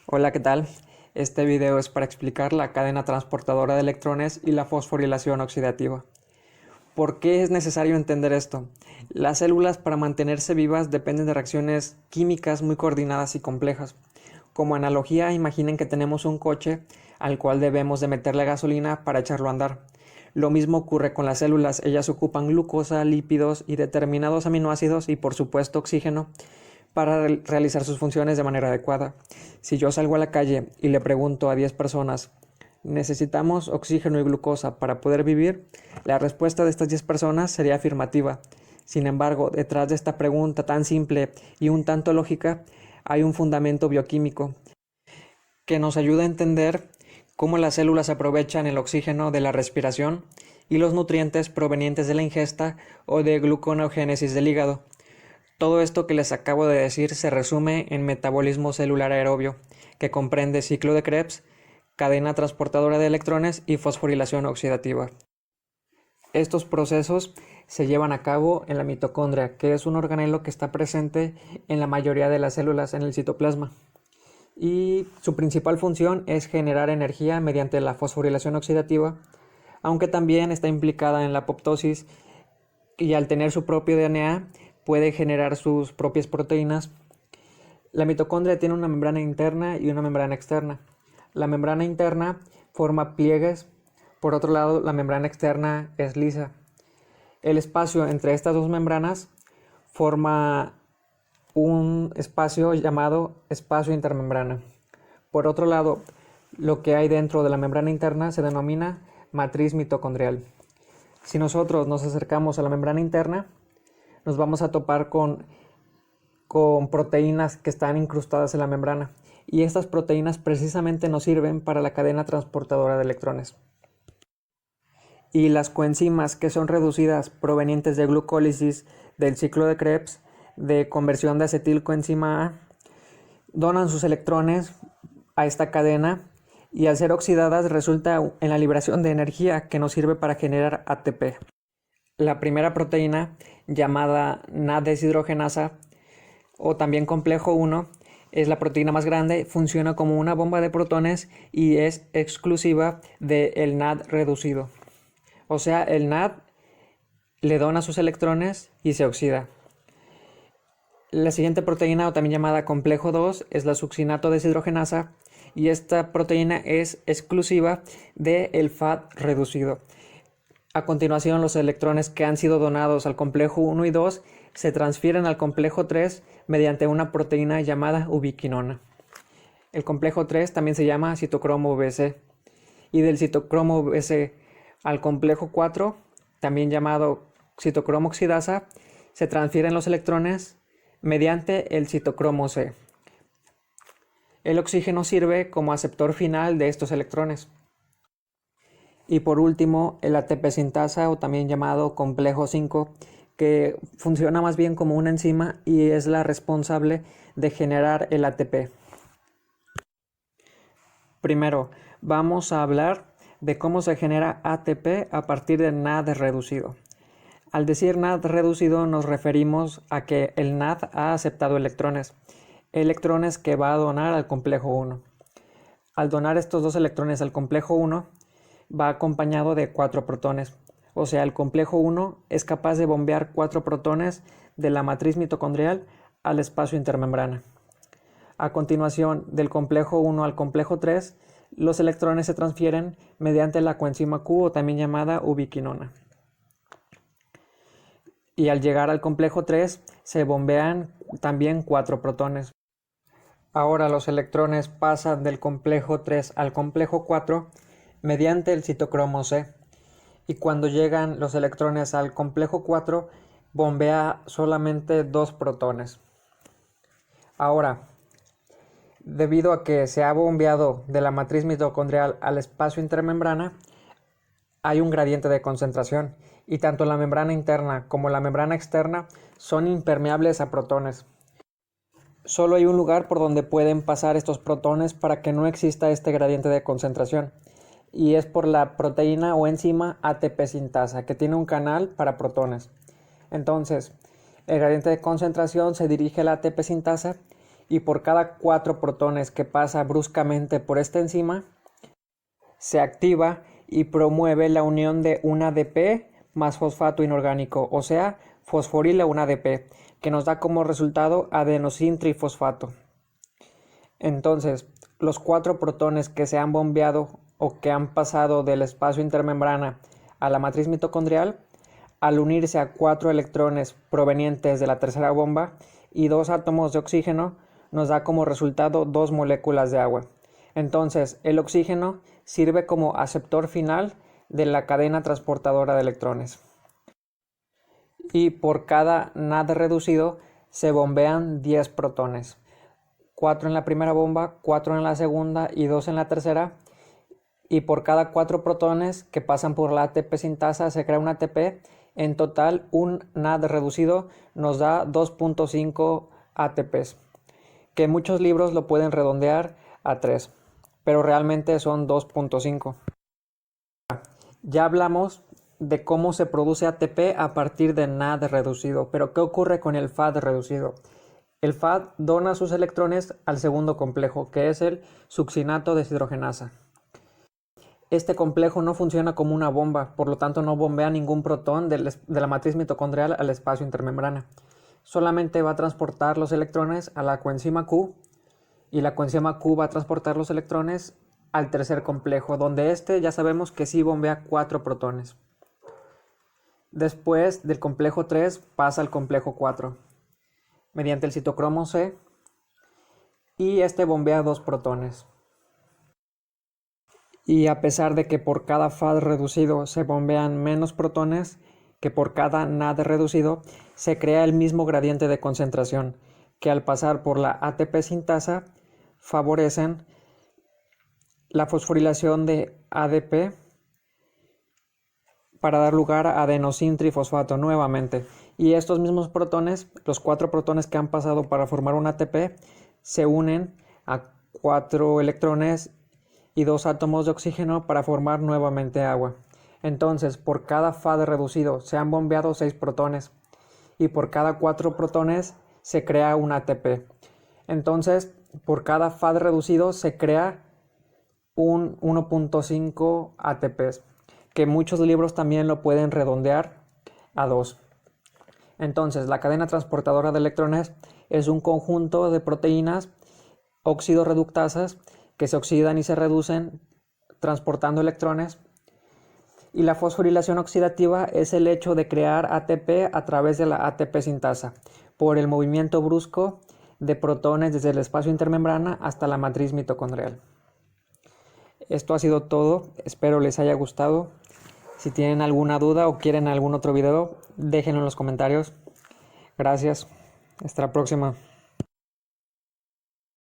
Hola, ¿qué tal? Este video es para explicar la cadena transportadora de electrones y la fosforilación oxidativa. ¿Por qué es necesario entender esto? Las células para mantenerse vivas dependen de reacciones químicas muy coordinadas y complejas. Como analogía, imaginen que tenemos un coche al cual debemos de meterle gasolina para echarlo a andar. Lo mismo ocurre con las células, ellas ocupan glucosa, lípidos y determinados aminoácidos y por supuesto oxígeno para realizar sus funciones de manera adecuada. Si yo salgo a la calle y le pregunto a 10 personas, ¿necesitamos oxígeno y glucosa para poder vivir? La respuesta de estas 10 personas sería afirmativa. Sin embargo, detrás de esta pregunta tan simple y un tanto lógica, hay un fundamento bioquímico que nos ayuda a entender cómo las células aprovechan el oxígeno de la respiración y los nutrientes provenientes de la ingesta o de gluconeogénesis del hígado. Todo esto que les acabo de decir se resume en metabolismo celular aerobio, que comprende ciclo de Krebs, cadena transportadora de electrones y fosforilación oxidativa. Estos procesos se llevan a cabo en la mitocondria, que es un organelo que está presente en la mayoría de las células en el citoplasma. Y su principal función es generar energía mediante la fosforilación oxidativa, aunque también está implicada en la apoptosis y al tener su propio DNA puede generar sus propias proteínas. La mitocondria tiene una membrana interna y una membrana externa. La membrana interna forma pliegues, por otro lado la membrana externa es lisa. El espacio entre estas dos membranas forma un espacio llamado espacio intermembrana. Por otro lado, lo que hay dentro de la membrana interna se denomina matriz mitocondrial. Si nosotros nos acercamos a la membrana interna, nos vamos a topar con proteínas que están incrustadas en la membrana, y estas proteínas precisamente nos sirven para la cadena transportadora de electrones. Y las coenzimas, que son reducidas provenientes de glucólisis del ciclo de Krebs, de conversión de acetilcoenzima A, donan sus electrones a esta cadena y al ser oxidadas resulta en la liberación de energía que nos sirve para generar ATP. La primera proteína, llamada NAD deshidrogenasa o también complejo 1, es la proteína más grande, funciona como una bomba de protones y es exclusiva del NAD reducido. O sea, el NAD le dona sus electrones y se oxida. La siguiente proteína, o también llamada complejo 2, es la succinato deshidrogenasa y esta proteína es exclusiva del FAD reducido. A continuación, los electrones que han sido donados al complejo 1 y 2 se transfieren al complejo 3 mediante una proteína llamada ubiquinona. El complejo 3 también se llama citocromo BC. Y del citocromo BC al complejo 4, también llamado citocromo oxidasa, se transfieren los electrones mediante el citocromo C. El oxígeno sirve como aceptor final de estos electrones. Y por último, el ATP sintasa, o también llamado complejo 5, que funciona más bien como una enzima y es la responsable de generar el ATP. Primero, vamos a hablar de cómo se genera ATP a partir de NAD reducido. Al decir NAD reducido nos referimos a que el NAD ha aceptado electrones que va a donar al complejo 1. Al donar estos dos electrones al complejo 1, va acompañado de 4 protones. O sea, el complejo 1 es capaz de bombear 4 protones de la matriz mitocondrial al espacio intermembrana. A continuación, del complejo 1 al complejo 3, los electrones se transfieren mediante la coenzima Q, o también llamada ubiquinona. Y al llegar al complejo 3, se bombean también 4 protones. Ahora los electrones pasan del complejo 3 al complejo 4 mediante el citocromo C. Y cuando llegan los electrones al complejo 4, bombea solamente 2 protones. Ahora, debido a que se ha bombeado de la matriz mitocondrial al espacio intermembrana, hay un gradiente de concentración y tanto la membrana interna como la membrana externa son impermeables a protones. Solo hay un lugar por donde pueden pasar estos protones para que no exista este gradiente de concentración, y es por la proteína o enzima ATP sintasa, que tiene un canal para protones. Entonces, el gradiente de concentración se dirige a la ATP sintasa y por cada 4 protones que pasa bruscamente por esta enzima, se activa y promueve la unión de un ADP más fosfato inorgánico, o sea, fosforila un ADP, que nos da como resultado adenosin trifosfato. Entonces, los 4 protones que se han bombeado o que han pasado del espacio intermembrana a la matriz mitocondrial, al unirse a 4 electrones provenientes de la tercera bomba y 2 átomos de oxígeno, nos da como resultado 2 moléculas de agua. Entonces, el oxígeno sirve como aceptor final de la cadena transportadora de electrones. Y por cada NAD reducido se bombean 10 protones. 4 en la primera bomba, 4 en la segunda y 2 en la tercera. Y por cada 4 protones que pasan por la ATP sintasa se crea un ATP. En total, un NAD reducido nos da 2.5 ATPs, que muchos libros lo pueden redondear a 3, pero realmente son 2.5. Ya hablamos de cómo se produce ATP a partir de NAD reducido, pero ¿qué ocurre con el FAD reducido? El FAD dona sus electrones al segundo complejo, que es el succinato deshidrogenasa. Este complejo no funciona como una bomba, por lo tanto no bombea ningún protón de la matriz mitocondrial al espacio intermembrana. Solamente va a transportar los electrones a la coenzima Q, y la coenzima Q va a transportar los electrones al tercer complejo, donde ya sabemos que sí bombea 4 protones. Después del complejo 3 pasa al complejo 4 mediante el citocromo C, y bombea 2 protones. Y a pesar de que por cada FAD reducido se bombean menos protones que por cada NAD reducido, se crea el mismo gradiente de concentración, que al pasar por la ATP sintasa favorecen la fosforilación de ADP para dar lugar a adenosin trifosfato nuevamente. Y estos mismos protones, los 4 protones que han pasado para formar un ATP, se unen a 4 electrones y 2 átomos de oxígeno para formar nuevamente agua. Entonces, por cada FAD reducido se han bombeado 6 protones y por cada 4 protones se crea un ATP. Entonces, por cada FAD reducido se crea un 1.5 ATPs, que muchos libros también lo pueden redondear a 2. Entonces, la cadena transportadora de electrones es un conjunto de proteínas oxidorreductasas que se oxidan y se reducen transportando electrones, y la fosforilación oxidativa es el hecho de crear ATP a través de la ATP sintasa por el movimiento brusco de protones desde el espacio intermembrana hasta la matriz mitocondrial. Esto ha sido todo, espero les haya gustado. Si tienen alguna duda o quieren algún otro video, déjenlo en los comentarios. Gracias, hasta la próxima.